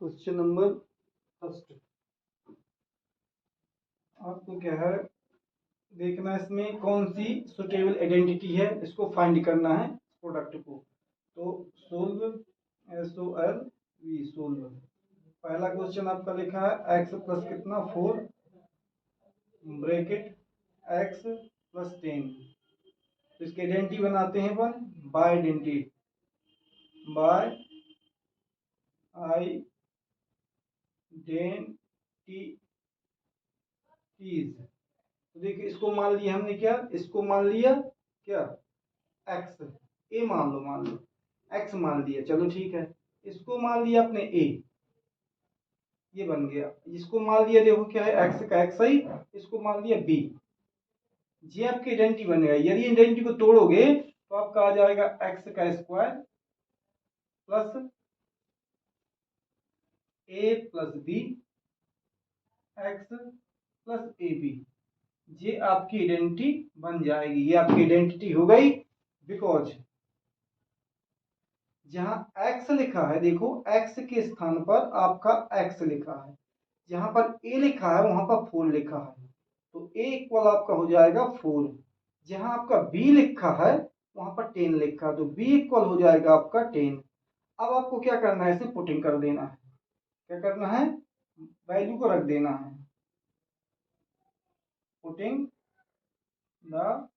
Question number first आपको क्या है देखना, इसमें कौन सी सुटेबल आइडेंटिटी है, इसको फाइंड करना है प्रोडक्ट को। तो सोल्व SOLV सोल्व। पहला क्वेश्चन आपका लिखा है x प्लस कितना 4 ब्रैकेट x प्लस 10। तो इसकी आइडेंटिटी बनाते हैं अपन बाय आइडेंटिटी बाय आइडेंटिटीज। तो देखिए इसको मान लिया हमने, क्या इसको मान लिया क्या x, a मान लो x मान लिया, चलो ठीक है। इसको मान लिया अपने a, ये बन गया। इसको मान लिया देखो क्या है x का x ही, इसको मान लिया b, ये आपकी आइडेंटिटी बनेगा। यदि आइडेंटिटी को तोड़ोगे तो आपका आ जाएगा x का square plus a plus b x plus A B, ये आपकी आइडेंटिटी बन जाएगी। ये आपकी आइडेंटिटी हो गई, बिकॉज जहां x लिखा है, देखो x के स्थान पर आपका x लिखा है, जहां पर a लिखा है वहां पर 4 लिखा है, तो a इक्वल आपका हो जाएगा 4। जहां आपका b लिखा है वहां पर 10 लिखा है, तो b इक्वल हो जाएगा आपका 10। अब आपको क्या करना है, इसे पुटिंग कर देना है। क्या करना है, वैल्यू को रख देना है, पुटिंग द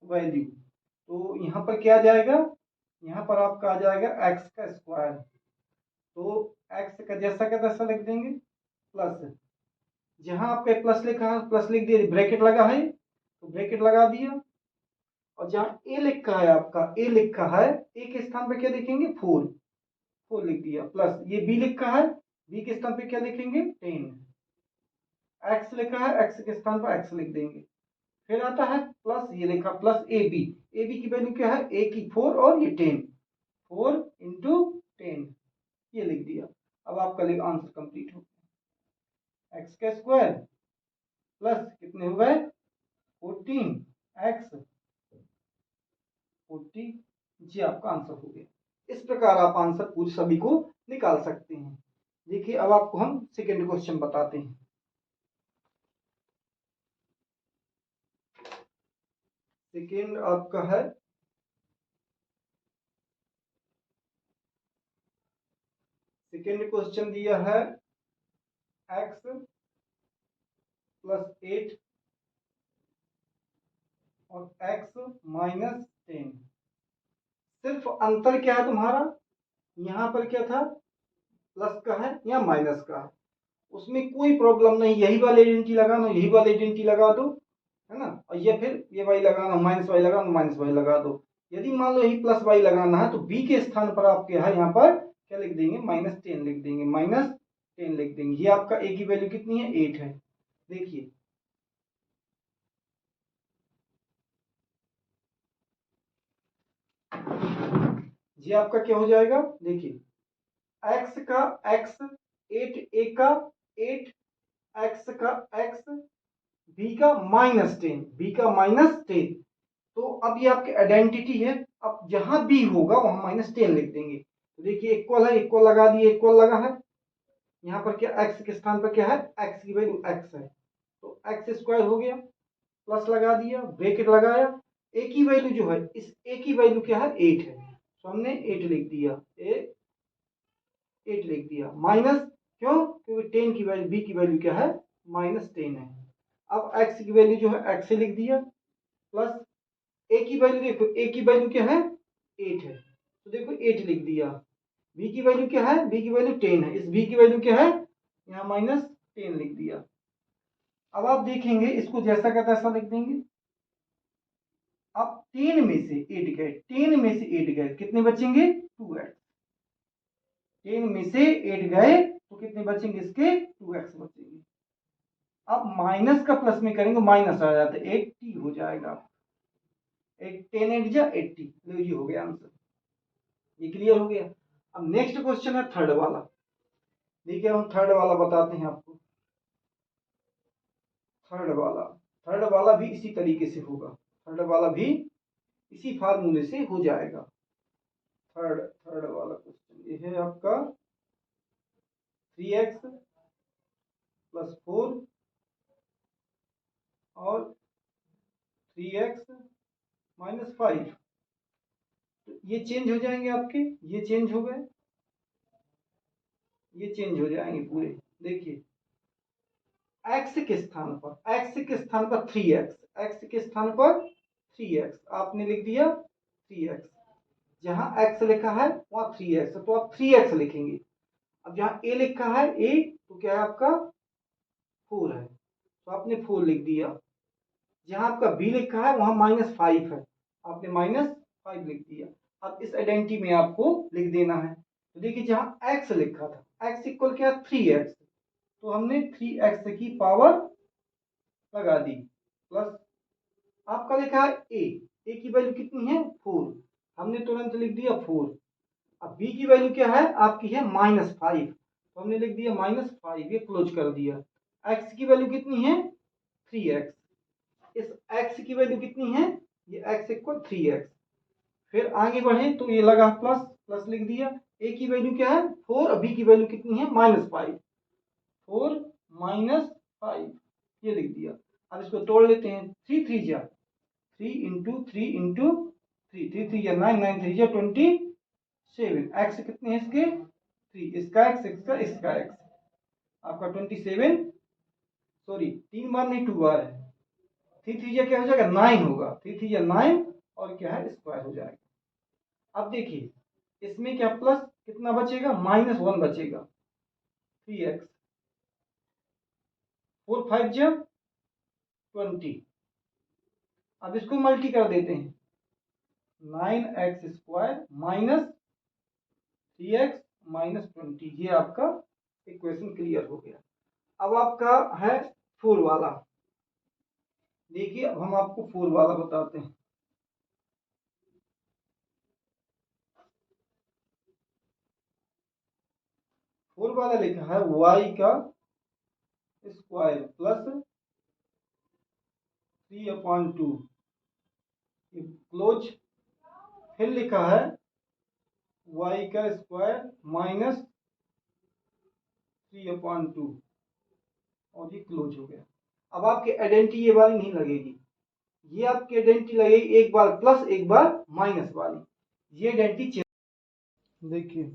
वैल्यू। तो यहाँ पर क्या आ जाएगा, यहाँ पर आपका आ जाएगा x का स्क्वायर, तो x का जैसा का तैसा लिख देंगे प्लस, जहां आपका प्लस लिखा है प्लस लिख दिया, ब्रैकेट लगा है तो ब्रैकेट लगा दिया, और जहां a लिखा है आपका a लिखा है, a के स्थान पे क्या लिखेंगे 4, 4 लिख दिया, प्लस ये b लिखा है, b के स्थान पे क्या लिखेंगे 10, x लिखा है x के स्थान पर x लिख देंगे। फिर आता है प्लस, ये लिखा plus A B, A B की वैल्यू क्या है a की 4 और ये 10, 4 इंटू 10, ये लिख दिया। अब आपका आंसर कंप्लीट हो गया। एक्स का स्क्वायर प्लस कितने हो गए 14 x 40, ये आपका आंसर हो गया। इस प्रकार आप आंसर पूरे सभी को निकाल सकते हैं। देखिए अब आपको हम सेकेंड क्वेश्चन बताते हैं। सेकेंड आपका है सेकेंड क्वेश्चन दिया है x प्लस 8 और x माइनस 10। सिर्फ अंतर क्या है तुम्हारा, यहाँ पर क्या था प्लस का है या माइनस का है, उसमें कोई प्रॉब्लम नहीं, यही वाली आइडेंटिटी लगाना यही वाली आइडेंटिटी लगा दो, है ना, और ये फिर ये वाई लगाना माइनस वाई लगाना माइनस वाई लगा दो। यदि मान लो यही प्लस वाई लगाना है तो b के स्थान पर आप क्या है यहाँ पर क्या लिख देंगे -10 लिख देंगे, -10 लिख देंगे। ये आपका a की वैल्यू कितनी है 8 है। देखिए ये आपका क्या हो जाएगा, देखिए x का x 8 a का 8 x का x b का -10 b का -10। तो अब ये आपकी आइडेंटिटी है, अब जहां b होगा वहां -10 लिख देंगे। तो देखिए इक्वल है, इक्वल लगा दिए, इक्वल लगा है, यहाँ पर क्या x के स्थान पर क्या है x की वैल्यू x है, तो x स्क्वायर हो गया, प्लस लगा दिया, ब्रैकेट लगाया, a की वैल्यू जो है इस a की वैल्यू क्या है 8 है, तो हमने 8 लिख दिया, 8 लिख दिया, माइनस क्यों, क्योंकि 10 की वैल्यू b की वैल्यू क्या है -10 है। अब x की वैल्यू जो है x से लिख दिया, प्लस a की वैल्यू देखो, a की वैल्यू क्या है 8 है, तो देखो 8 लिख दिया, b की वैल्यू क्या है, b की वैल्यू 10 है, इस b की वैल्यू क्या है यहाँ -10 लिख दिया। अब आप देखेंगे इसको जैसा का तैसा लिख देंगे। अब 10 में से 8 गए, 10 में से 8 गए, कितने बचेंगे 2x, 10 में से 8 गए तो कितने बचेंगे इसके 2x बचेंगे। अब माइनस का प्लस में करेंगे माइनस आ जाता है 80 हो जाएगा, 10 8 जा 80, ये हो गया आंसर, ये क्लियर हो गया। अब नेक्स्ट क्वेश्चन है थर्ड वाला, देखिए हम थर्ड वाला बताते हैं आपको। थर्ड वाला भी इसी तरीके से होगा, थर्ड वाला भी इसी फार्मूले से हो जाएगा। थर्ड वाला क्वेश्चन ये है आपका 3x प्लस 4 और 3x माइनस 5। तो ये चेंज हो जाएंगे आपके, ये चेंज हो गए, ये चेंज हो जाएंगे पूरे। देखिए x के स्थान पर, x के स्थान पर 3x, x के स्थान पर 3x आपने लिख दिया 3x। जहां x लिखा है वहां 3x, तो आप 3x लिखेंगे। अब जहां a लिखा है a, तो क्या है आपका 4 है, तो आपने 4 लिख दिया। जहां आपका b लिखा है वहां -5 है, आपने -5 लिख दिया। अब इस आइडेंटिटी में आपको लिख देना है। तो देखिए जहां x लिखा था, x इक्वल क्या 3x, तो हमने 3x की पावर लगा दी, प्लस आपका लिखा है a की वैल्यू कितनी है 4, हमने तुरंत लिख दिया 4। अब b की वैल्यू क्या है आपकी है -5, तो हमने लिख दिया -5, ये क्लोज कर दिया। x की वैल्यू कितनी है 3x, इस x की वैल्यू कितनी है, ये x इक्वल 3x। फिर आगे बढ़े तो ये लगा प्लस, प्लस लिख दिया। a की वैल्यू क्या है 4 और b की वैल्यू कितनी है -5, 4 -5 ये लिख दिया। अब इसको तोड़ लेते हैं, 3 3 जा 3 इंटू 3 इंटू 3, 3 3 जा 9, 9 3 जा 27। x कितने हैं इसके 3, इसका x, इसका x आपका 27, सॉरी 3 बार नहीं 2 बार है। 3 3 जा क्या हो जाएगा 9 होगा, 3 3 जा 9 और क्या है स्क्वायर हो जाएगा। अब देखिए इसमें क्या प्लस कितना बचेगा -1 बचेगा, 3x, 4 5 जा 20। अब इसको मल्टी कर देते हैं, 9x square minus 3x minus 20, ये आपका इक्वेशन क्लियर हो गया। अब आपका है 4 वाला। देखिए अब हम आपको 4 वाला बताते हैं। 4 वाला लिखा है y का स्क्वायर प्लस 3/2 क्लोज। फिर लिखा है y का स्क्वायर माइनस 3/2 और ये क्लोज हो गया। अब आपकी आइडेंटिटी ये वाली नहीं लगेगी, ये आपकी आइडेंटिटी लगेगी एक बार प्लस एक बार माइनस वाली, ये आइडेंटिटी चेंज। देखिए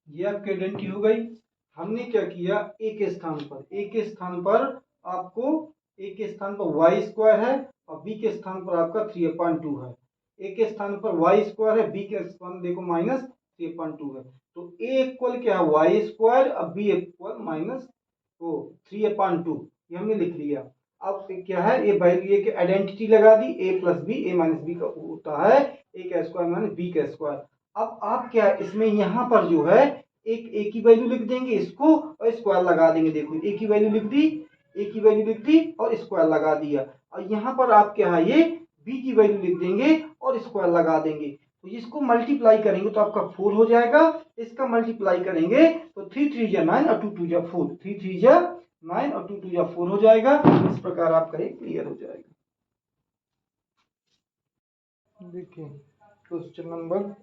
ये आपकी आइडेंटिटी हो गई। हमने क्या किया, ए के स्थान पर, ए के स्थान पर आपको, ए के स्थान पर वाई स्क्वायर है और बी के स्थान पर आपका 3/2 है। ए के स्थान पर वाई स्क्वायर है, बी के स्थान देखो -3/2 है, तो ए इक्वल क्या है वाई स्क्वायर और बी इक्वल माइनस 3/2, ये हमने लिख लिया। अब क्या है ये वैल्यू, ये की आइडेंटिटी लगा दी, a plus B A minus B का होता है a का स्क्वायर माइनस बी का स्क्वायर। अब आप क्या इसमें यहाँ पर जो है एक a की वैल्यू लिख देंगे इसको और स्क्वायर लगा देंगे। देखो a की वैल्यू लिख दी, a की वैल्यू लिख दी और स्क्वायर लगा दिया। और यहाँ पर आप क्या है ये b की वैल्यू लिख देंगे और स्क्वायर लगा देंगे। तो इसको मल्टीप्लाई करेंगे तो आपका 4 हो जाएगा, इसका मल्टीप्लाई करेंगे तो 3 3 जा 9 और 2 2 जा 4, 3 3 जा 9 और 2 2 जा 4 हो जाएगा। इस प्रकार आपका ये क्लियर हो जाएगा। देखिए क्वेश्चन नंबर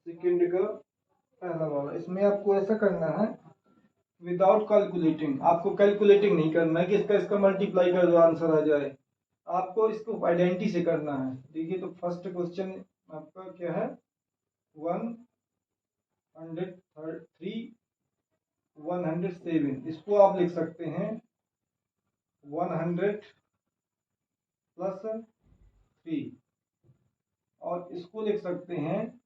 सेकंड का पहला वाला, इसमें आपको ऐसा करना है विदाउट कैलकुलेटिंग, आपको कैलकुलेटिंग नहीं करना है कि इसका मल्टीप्लाई कर दो आंसर आ जाए, आपको इसको आइडेंटिटी से करना है। देखिए तो फर्स्ट क्वेश्चन आपका क्या है 103 107, इसको आप लिख सकते हैं 100 प्लस 3 और इसको लिख सकते हैं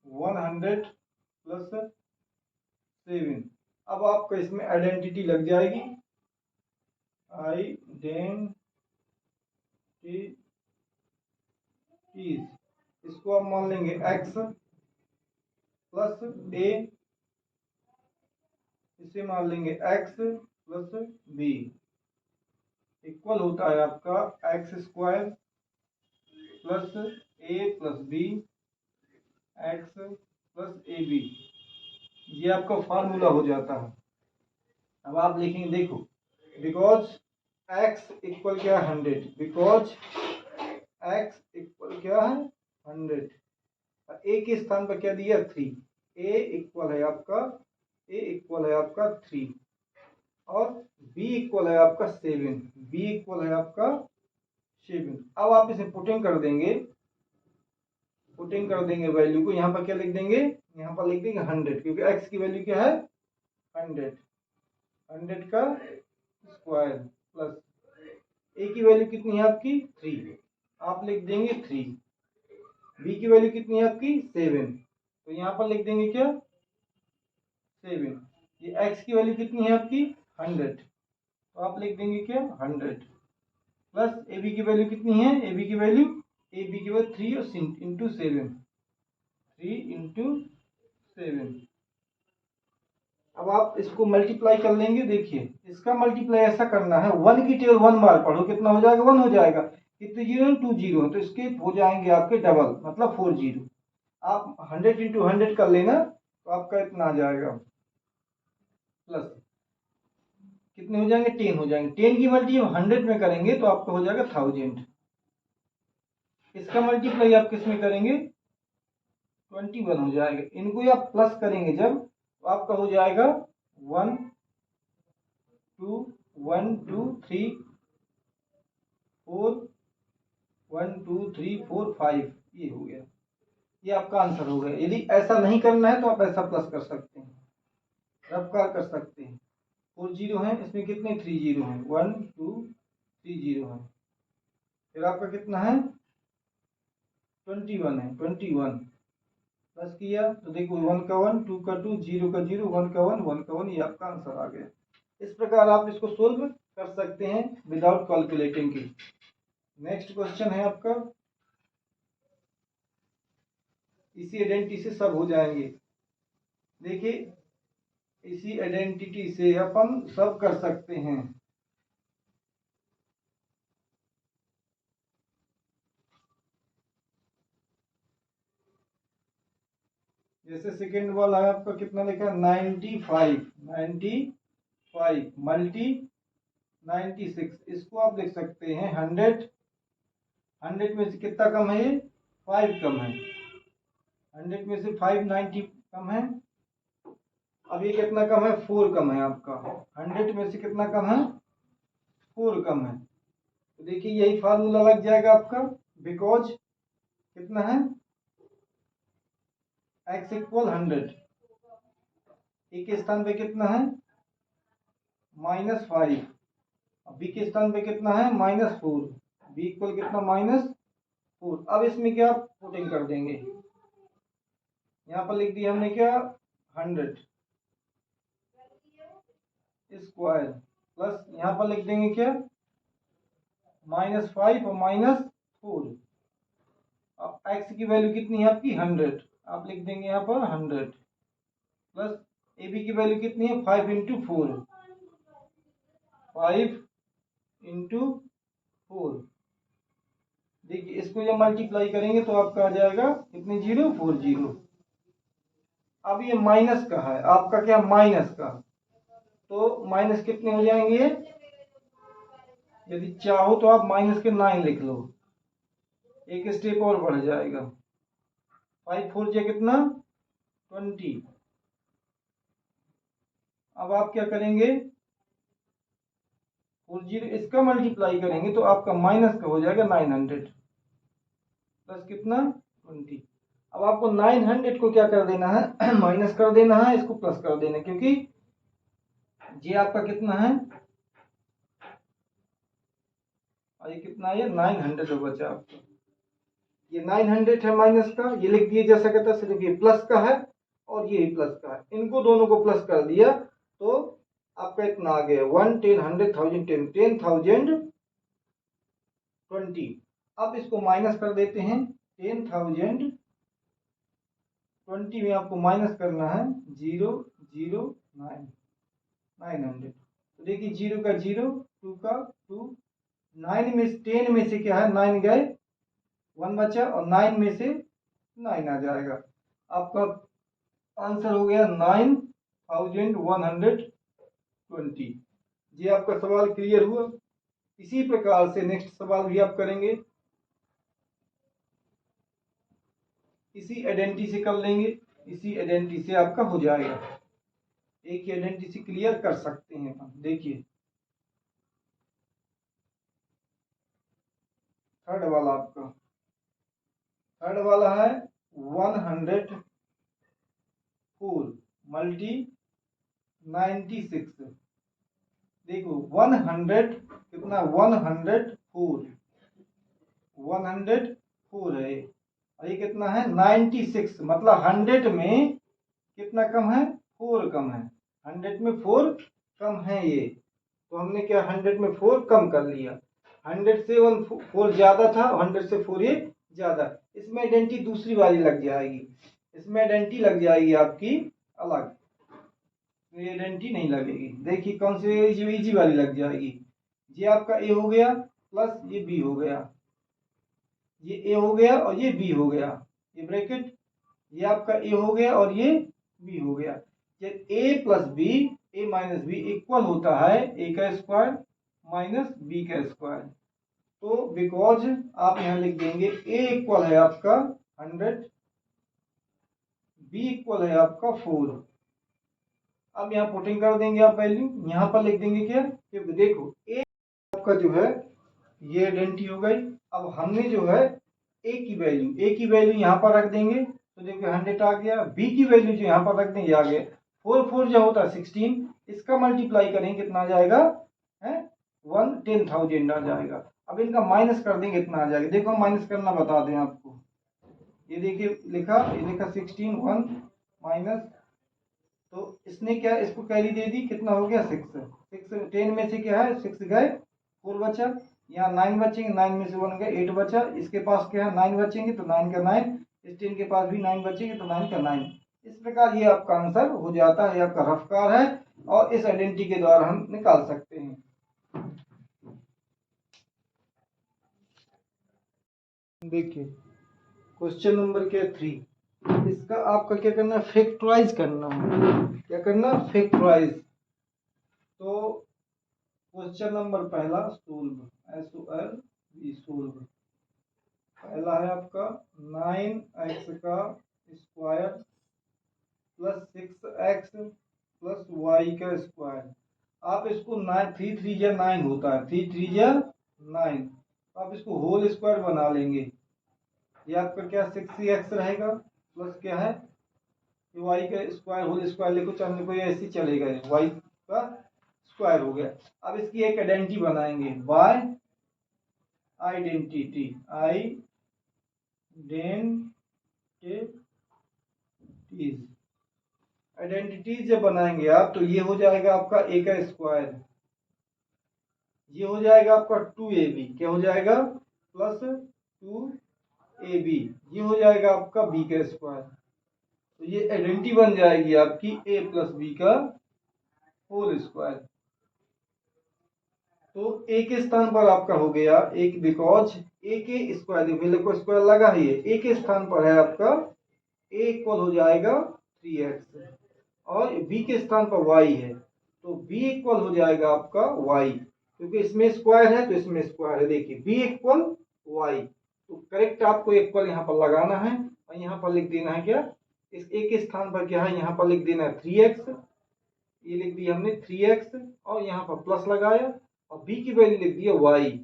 100 प्लस 7। अब आपको इसमें आइडेंटिटी लग जाएगी, आइडेंटिटीज, इसको आप मान लेंगे x प्लस a, इसे मान लेंगे x प्लस b इक्वल होता है आपका x square plus a plus b x plus A B, ये आपका फार्मूला हो जाता है। अब आप लिखेंगे देखो बिकॉज x इक्वल क्या है 100, बिकॉज x इक्वल क्या है 100, ए के स्थान पर क्या दिया 3, ए इक्वल है आपका 3 और बी इक्वल है आपका 7। अब आप इसे पुटिंग कर देंगे वैल्यू को। यहाँ पर क्या लिख देंगे, यहाँ पर लिख देंगे 100, क्योंकि x की वैल्यू क्या है 100 का स्क्वायर प्लस a की वैल्यू कितनी है आपकी 3, आप लिख देंगे 3। b की वैल्यू कितनी है आपकी 7, तो यहाँ पर लिख देंगे क्या 7। ये x की वैल्यू कितनी है आपकी 100, तो आप लिख देंगे क्या 100 प्लस ab की वैल्यू कितनी है, ab की वैल्यू 3 और इंटू 7, 3 इंटू 7। अब आप इसको मल्टीप्लाई कर लेंगे। देखिए इसका मल्टीप्लाई ऐसा करना है, 1 की टेबल 1 बार पढ़ो, कितना हो जाएगा 1 हो जाएगा। कितने जीरो 2 जीरो, तो इसके हो जाएंगे आपके डबल, मतलब 4 जीरो। आप 100 इंटू 100 कर लेना, तो आपका इतना आ जाएगा प्लस कितने हो जाएंगे 10 हो जाएंगे। 10 की मल्टी 100 में करेंगे तो आपका हो जाएगा 1000। इसका मल्टीप्लाई आप किस में करेंगे 21 हो जाएगा। इनको आप प्लस करेंगे जब, तो आपका हो जाएगा 1 2 1 2 3 4 1 2 3 4 5, ये हो गया, ये आपका आंसर हो गया। यदि ऐसा नहीं करना है तो आप ऐसा प्लस कर सकते हैं, रफकार कर सकते हैं। 4 जीरो है, इसमें कितने 3 जीरो हैं, 1 2 3 जीरो है, फिर आपका कितना है 21 है। 21 प्लस किया तो देखो 1 का 1 2 का 2 0 का 0 1 का 1 1 का 1, ये आपका आंसर आ गया। इस प्रकार आप इसको सोल्व कर सकते हैं विदाउट कैलकुलेटिंग की। नेक्स्ट क्वेश्चन है आपका, इसी आइडेंटिटी से सब हो जाएंगे। देखिए इसी आइडेंटिटी से अपन सब कर सकते हैं। जैसे सेकेंड वाला है आपका, कितना लिखा है 95 मल्टी 96, इसको आप लिख सकते हैं 100 में से कितना कम है, ये 5 कम है। 100 में से 5 90 कम है। अब ये कितना कम है 4 कम है आपका। 100 में से कितना कम है 4 कम है। तो देखिए यही फार्मूला लग जाएगा आपका, बिकॉज कितना है x इक्वल 100, ए के स्थान पे कितना है -5, बी के स्थान पे कितना है -4, बी इक्वल कितना -4। अब इसमें क्या पुटिंग कर देंगे, यहाँ पर लिख दिया हमने क्या 100 स्क्वायर प्लस यहाँ पर लिख देंगे क्या -5 और -4। अब x की वैल्यू कितनी है आपकी 100, आप लिख देंगे यहाँ पर 100 प्लस ए बी की वैल्यू कितनी है 5 इंटू 4, 5 इंटू 4। देखिए इसको जब मल्टीप्लाई करेंगे तो आपका आ जाएगा कितने जीरो 4 जीरो। अब ये माइनस का है आपका, क्या माइनस का, तो माइनस कितने हो जाएंगे, यदि चाहो तो आप माइनस के 9 लिख लो, एक स्टेप और बढ़ जाएगा। 5 4 जा कितना 20। अब आप क्या करेंगे 4 जीरो, इसका मल्टीप्लाई करेंगे तो आपका माइनस का हो जाएगा 900 प्लस कितना 20। अब आपको 900 को क्या कर देना है माइनस कर देना है, इसको प्लस कर देना, क्योंकि ये आपका कितना है, और ये कितना है 900 बचा आपका। ये 900 है माइनस का, ये लिख दिए जैसा कहता है, सिर्फ ये प्लस का है और ये प्लस का है, इनको दोनों को प्लस कर दिया तो आपका इतना आ गया 1 10 100 1000 10 10,020। अब इसको माइनस कर देते हैं, 10,020 में आपको माइनस करना है 009 900। तो देखिए 0 का 0 2 का 2, 9 में 10 में से क्या है 9 गए 1 बचा और 9 में से 9 आ जाएगा। आपका आंसर हो गया 9120। ये आपका सवाल क्लियर हुआ। इसी प्रकार से नेक्स्ट सवाल भी आप करेंगे, इसी आइडेंटिटी से कर लेंगे। इसी आइडेंटिटी से आपका हो जाएगा। एक ही आइडेंटिटी से क्लियर कर सकते हैं अपन। देखिए थर्ड वाला आपका, थर्ड वाला है 104 मल्टी 96। देखो 100 कितना, 104 है, और ये कितना है 96, मतलब 100 में कितना कम है, 4 कम है। 100 में 4 कम है ये, तो हमने क्या 100 में 4 कम कर लिया। 100 से 4 ज्यादा था, 100 से 4 ये ज्यादा। इसमें आइडेंटिटी दूसरी वाली लग जाएगी, इसमें आइडेंटिटी लग जाएगी आपकी अलग, ये आइडेंटिटी नहीं लगेगी। देखिए कौन सी, इजी वाली लग जाएगी। ये आपका ए हो गया प्लस ये बी हो गया, ये ए हो गया और ये बी हो गया, ये ब्रैकेट, ये आपका ए हो गया और ये बी हो गया। ये ए plus B, A minus B equal होता है ए का स्क्वायर माइनस बी का स्क्वायर। तो बिकॉज आप यहां लिख देंगे ए इक्वल है आपका 100, बी इक्वल है आपका 4। अब यहाँ पुटिंग कर देंगे आप वैल्यू, यहाँ पर लिख देंगे क्या, क्योंकि देखो ए आपका जो है ये आइडेंटिटी हो गई। अब हमने जो है ए की वैल्यू यहाँ पर रख देंगे, तो देखिए 100 आ गया। बी की वैल्यू जो यहाँ पर रख देंगे आ गया 4 4 जो होता है 16, इसका मल्टीप्लाई करेंगे कितना आ जाएगा है 10,000 आ जाएगा। अब इनका माइनस कर देंगे कितना आ जाएगा, देखो माइनस करना बता दें आपको। ये देखिए लिखा, ये लिखा 16 1 माइनस, तो इसने क्या इसको कैरी दे दी, कितना हो गया 6। 6 10 में से क्या है 6 गए 4 बचा, यहाँ 9 बचेंगे, 9 में से 1 गए 8 बचा। इसके पास क्या है 9 बचेंगे, तो 9 का 9, इस 10 के पास भी 9 बचेंगे, तो 9 का 9। इस प्रकार ये आपका आंसर हो जाता है, आपका रफ्कार है, और इस आइडेंटिटी के द्वारा हम निकाल सकते हैं। देखिए क्वेश्चन नंबर क्या 3, इसका आपका क्या करना है, फैक्टराइज करना है। क्या करना, फैक्टराइज। तो क्वेश्चन नंबर पहला सोल्व, SOLV सोल्व। पहला है आपका 9x का square plus 6x plus y का स्क्वायर। आप इसको 9 3 3 या 9 होता है, 3 3 या 9, तो आप इसको होल स्क्वायर बना लेंगे। ये आपका क्या 6x रहेगा प्लस क्या है y का स्क्वायर, होल स्क्वायर लिखो चाहे कोई ऐसे चलेगा, y का स्क्वायर हो गया। अब इसकी एक आइडेंटिटी बनाएंगे, बाय आइडेंटिटी, आइडेंटिटीज जब बनाएंगे आप, तो ये हो जाएगा आपका a का स्क्वायर, ये हो जाएगा आपका 2ab, क्या हो जाएगा प्लस 2ab, ये हो जाएगा आपका b का स्क्वायर। तो ये आइडेंटिटी बन जाएगी आपकी a प्लस बी का होल स्क्वायर। तो a के स्थान पर आपका हो गया एक, बिकॉज a के स्क्वायर, पहले को स्क्वायर लगा ही है, a के स्थान पर है आपका a इक्वल हो जाएगा 3x, और b के स्थान पर y है, तो b इक्वल हो जाएगा आपका y, क्योंकि इसमें स्क्वायर है तो इसमें स्क्वायर है। देखिए b इक्वल y, तो करेक्ट आपको इक्वल यहाँ पर लगाना है, और यहाँ पर लिख देना है क्या, इस a के स्थान पर क्या है, यहाँ पर लिख देना है 3x, ये लिख दिया हमने 3x, और यहाँ पर प्लस लगाया, और b की वैल्यू लिख दिया y,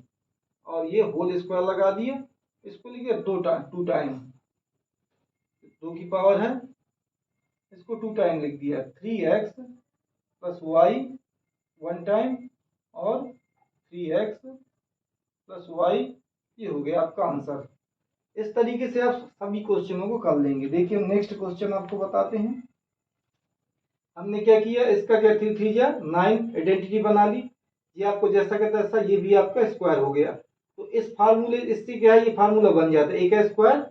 और ये होल स्क्वायर लगा दिया, इसको लिखिए 2 टाइम, 2 की पावर है, इसको 2 टाइम लिख दिया, 3x प्लस y 1 टाइम, और 3x प्लस y, ये हो गया आपका आंसर। इस तरीके से आप सभी क्वेश्चनों को कर लेंगे। देखिए हम नेक्स्ट क्वेश्चन आपको बताते हैं। हमने क्या किया, इसका क्या 3 3 या 9 आइडेंटिटी बना ली, ये आपको जैसा का तैसा, ये भी आपका स्क्वायर हो गया। तो इस फार्मूले, इससे क्या है, ये फार्मूला बन जाता है a का स्क्वायर,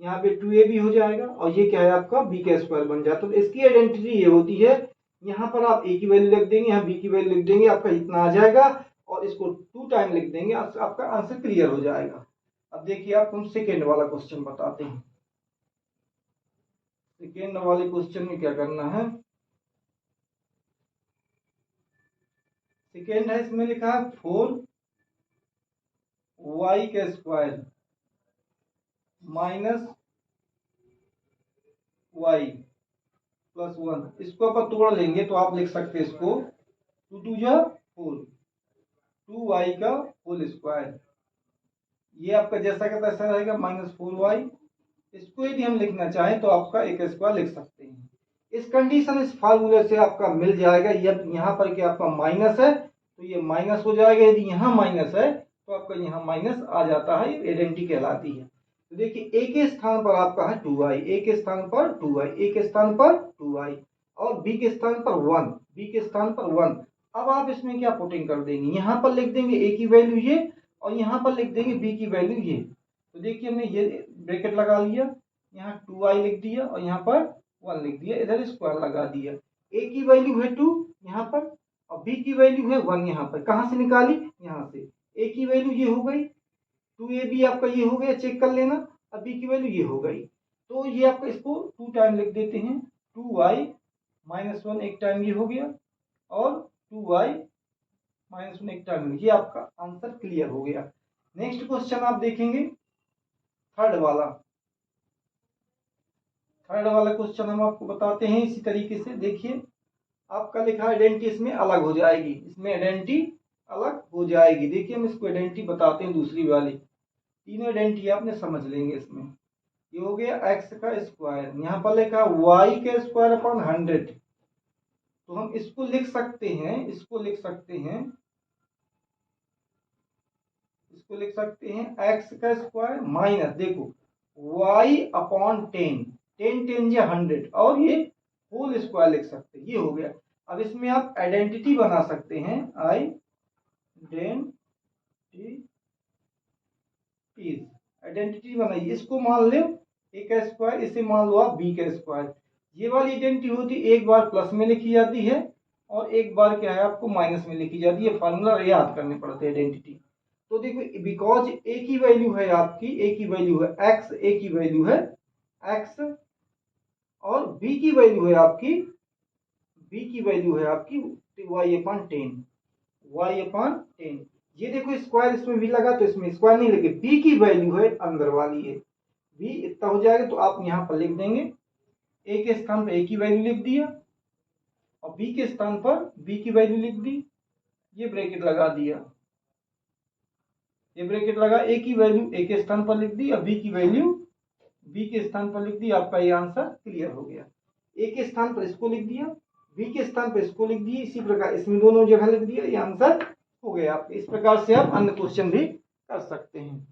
यहाँ पे 2ab हो जाएगा, और ये क्या है आपका b का स्क्वायर बन जाता है। तो इसकी आइडेंटिटी ये होती है, यहाँ पर आप a की वैल्यू लिख देंगे, यहाँ b की वैल्यू लिख देंगे, आपका इतना आ जाएगा, और इसको 2 टाइम लिख देंगे, आपका आंसर क्लियर हो जाएगा। अब देखिए आपको हम सेकेंड वाला क्वेश्चन बताते हैं। सेकेंड वाले क्वेश्चन में क्या करना है, सेकेंड है, इसमें लिखा है 4y का स्क्वायर माइनस y प्लस 1, इसको अपन तोड़ लेंगे तो आप लिख सकते हैं इसको 2 2 जा 4, 2y का होल स्क्वायर, ये आपका जैसा का तैसा रहेगा -4y। इसको यदि हम लिखना चाहें तो आपका एक स्क्वायर लिख सकते हैं। इस कंडीशन, इस फार्मूले से आपका मिल जाएगा। यदि यहाँ पर क्या आपका माइनस है तो ये माइनस हो जाएगा, यदि यहाँ माइनस है तो आपका यहाँ माइनस आ जाता है, ये आइडेंटिटी कहलाती है। तो देखिए ए के स्थान पर आपका है 2y, ए के स्थान पर 2y, ए के स्थान पर 2y और बी के स्थान पर 1, बी के स्थान पर 1। अब आप इसमें क्या पुटिंग कर देंगे, यहाँ पर लिख देंगे ए की वैल्यू ये और यहाँ पर लिख देंगे बी की वैल्यू ये। तो देखिए हमने ये ब्रैकेट लगा लिया, यहाँ 2y लिख दिया और यहाँ पर 1 लिख दिया, इधर स्क्वायर लगा दिया। ए की वैल्यू है 2 यहाँ पर और बी की वैल्यू है 1 यहाँ पर। कहाँ से निकाली, यहाँ से। ए की वैल्यू ये हो गई 2ab आपका ये हो गया, चेक कर लेना। अब बी की वैल्यू ये हो गई, तो ये आपका इसको 2 टाइम लिख देते हैं, 2y -1 एक टाइम ये हो गया और 2y -1 एक टाइम, ये आपका आंसर क्लियर हो गया। नेक्स्ट क्वेश्चन आप देखेंगे थर्ड वाला क्वेश्चन हम आपको बताते हैं इसी तरीके से। देखिए आपका लिखा आइडेंटिटी इसमें अलग हो जाएगी, इसमें आइडेंटिटी अलग हो जाएगी। देखिए हम इसको आइडेंटिटी बताते हैं, दूसरी वाली तीनों आइडेंटिटी आपने समझ लेंगे। इसमें ये हो गया x का स्क्वायर, यहाँ पर लिखा y का स्क्वायर अपॉन 100, तो हम इसको लिख सकते हैं, इसको लिख सकते हैं x का स्क्वायर माइनस, देखो y अपॉन 10, 10 10 या 100 और ये होल स्क्वायर लिख सकते हैं, ये हो गया। अब इसमें आप आइडेंटिटी बना सकते हैं, आइडेंटिटी बनाइए। इसको मान लो a का स्क्वायर, इसे मान लो आप b का स्क्वायर। ये वाली आइडेंटिटी होती है एक बार प्लस में लिखी जाती है और एक बार क्या है आपको माइनस में लिखी जाती है, फार्मूला याद करने पड़ते हैं आइडेंटिटी। तो देखो बिकॉज ए की वैल्यू है आपकी, ए की वैल्यू है x, ए की वैल्यू है x और b की वैल्यू है आपकी, y/10, ये देखो स्क्वायर इसमें भी लगा तो इसमें स्क्वायर नहीं लगे, b की वैल्यू है अंदर वाली है, b इतना हो जाएगा तो आप यहाँ पर लिख देंगे a के स्थान पर a की वैल्यू लिख दिया और b के स्थान पर b की वैल्यू लिख दी, ये ब्रैकेट लगा दिया, ये ब्रैकेट लगा, a की वैल्यू a के स्थान पर लिख दी और b की वैल्यू b के स्थान पर लिख दी। आपका ये आंसर क्लियर हो गया। a के स्थान पर इसको लिख दिया, b के स्थान पर इसको लिख दिया, इसी प्रकार इसमें दोनों जगह लिख दिया, ये आंसर हो गया। आप इस प्रकार से आप अन्य क्वेश्चन भी कर सकते हैं।